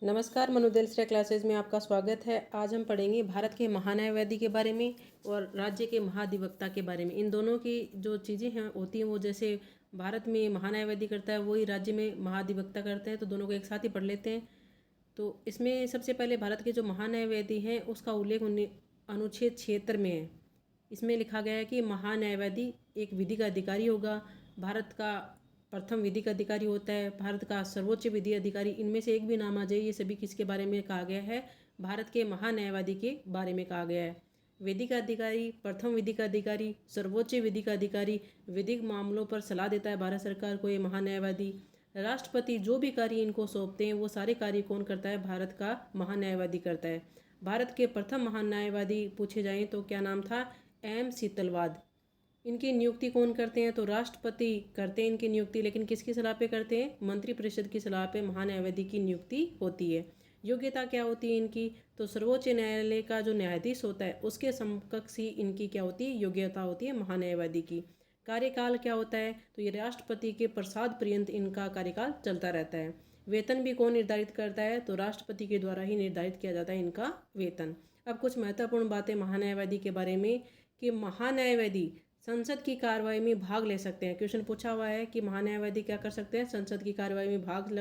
नमस्कार, मनुदेलश्रेय क्लासेस में आपका स्वागत है। आज हम पढ़ेंगे भारत के महान्यायवादी के बारे में और राज्य के महाधिवक्ता के बारे में। इन दोनों की जो चीज़ें हैं होती हैं वो जैसे भारत में महान्यायवादी करता है वही राज्य में महाधिवक्ता करते हैं, तो दोनों को एक साथ ही पढ़ लेते हैं। तो इसमें सबसे पहले भारत के जो महान्यायवादी हैं उसका उल्लेख अनुच्छेद 76 में है। इसमें लिखा गया है कि महान्यायवादी एक विधि का अधिकारी होगा। भारत का प्रथम विधिक अधिकारी होता है, भारत का सर्वोच्च विधि अधिकारी। इनमें से एक भी नाम आ जाए, ये सभी किसके बारे में कहा गया है? भारत के महान्यायवादी के बारे में कहा गया है। विधिक अधिकारी, प्रथम विधिक अधिकारी, सर्वोच्च विधिक अधिकारी, विधिक मामलों पर सलाह देता है भारत सरकार को ये महान्यायवादी। राष्ट्रपति जो भी कार्य इनको सौंपते हैं वो सारे कार्य कौन करता है? भारत का महान्यायवादी करता है। भारत के प्रथम महान्यायवादी पूछे जाएं तो क्या नाम था? एम सीतलवाद। इनकी नियुक्ति कौन करते हैं? तो राष्ट्रपति करते हैं इनकी नियुक्ति, लेकिन किसकी सलाह पे करते हैं? मंत्रिपरिषद की सलाह पे महान्यायवादी की नियुक्ति होती है। योग्यता क्या होती है इनकी? तो सर्वोच्च न्यायालय का जो न्यायाधीश होता है उसके समकक्ष ही इनकी क्या होती है? योग्यता होती है महान्यायवादी की। कार्यकाल क्या होता है? तो ये राष्ट्रपति के प्रसाद पर्यंत इनका कार्यकाल चलता रहता है। वेतन भी कौन निर्धारित करता है? तो राष्ट्रपति के द्वारा ही निर्धारित किया जाता है इनका वेतन। अब कुछ महत्वपूर्ण बातें महान्यायवादी के बारे में कि महान्यायवादी संसद की कार्रवाई में भाग ले सकते हैं। क्वेश्चन पूछा हुआ है कि महान्यायवादी क्या कर सकते हैं? संसद की कार्रवाई में भाग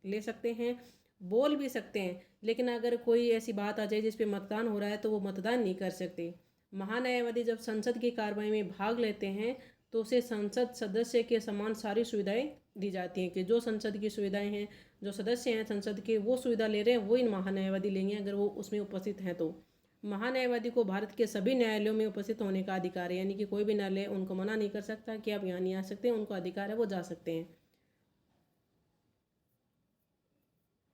ले सकते हैं, बोल भी सकते हैं, लेकिन अगर कोई ऐसी बात आ जाए जिस पे मतदान हो रहा है तो वो मतदान नहीं कर सकते। महान्यायवादी जब संसद की कार्रवाई में भाग लेते हैं तो उसे संसद सदस्य के समान सारी सुविधाएं दी जाती हैं कि जो संसद की सुविधाएं हैं, जो सदस्य हैं संसद के वो सुविधा ले रहे हैं वो इन महान्यायवादी लेंगे अगर वो उसमें उपस्थित हैं तो। महान्यायवादी को भारत के सभी न्यायालयों में उपस्थित होने का अधिकार है, यानी कि कोई भी न्यायालय उनको मना नहीं कर सकता कि आप यहाँ नहीं आ सकते, उनको अधिकार है वो जा सकते हैं।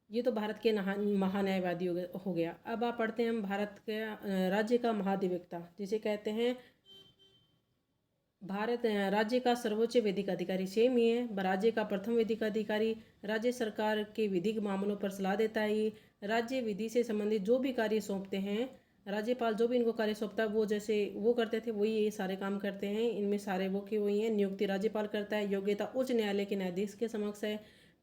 ये तो भारत के महान्यायवादी हो गया। अब आप पढ़ते हैं हम भारत के राज्य का महाधिवक्ता जिसे कहते हैं भारत राज्य का सर्वोच्च विधिक अधिकारी। सेम ही है, राज्य का प्रथम विधिक अधिकारी राज्य सरकार के विधिक मामलों पर सलाह देता है। ये राज्य विधि से संबंधित जो भी कार्य सौंपते हैं, राज्यपाल जो भी इनको कार्य सौंपता है वो जैसे वो करते थे वही ये सारे काम करते हैं। इनमें सारे वो के वही हैं। नियुक्ति राज्यपाल करता है। योग्यता उच्च न्यायालय के न्यायाधीश के समक्ष है।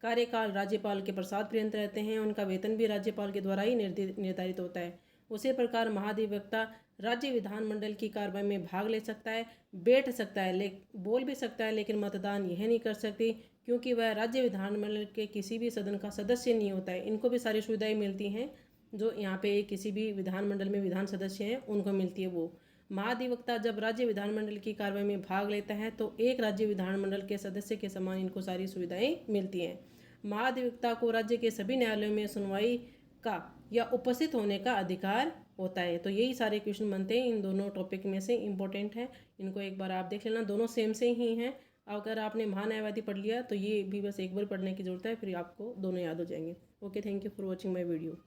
कार्यकाल राज्यपाल के प्रसाद पर्यंत रहते हैं। उनका वेतन भी राज्यपाल के द्वारा ही निर्धारित होता है। उसी प्रकार महाधिवक्ता राज्य विधानमंडल की कार्रवाई में भाग ले सकता है, बैठ सकता है, बोल भी सकता है, लेकिन मतदान यह नहीं कर सकती क्योंकि वह राज्य विधानमंडल के किसी भी सदन का सदस्य नहीं होता है। इनको भी सारी सुविधाएं मिलती हैं जो यहाँ पे किसी भी विधानमंडल में विधान सदस्य हैं उनको मिलती है वो। महाधिवक्ता जब राज्य विधानमंडल की कार्रवाई में भाग लेता है तो एक राज्य विधानमंडल के सदस्य के समान इनको सारी सुविधाएं मिलती हैं। महाधिवक्ता को राज्य के सभी न्यायालयों में सुनवाई का या उपस्थित होने का अधिकार होता है। तो यही सारे क्वेश्चन बनते हैं इन दोनों टॉपिक में से, इंपॉर्टेंट है, इनको एक बार आप देख लेना। दोनों सेम से ही हैं। अगर आपने महान्यायवादी पढ़ लिया तो ये भी बस एक बार पढ़ने की जरूरत है, फिर आपको दोनों याद हो जाएंगे। Okay, thank you for watching my video.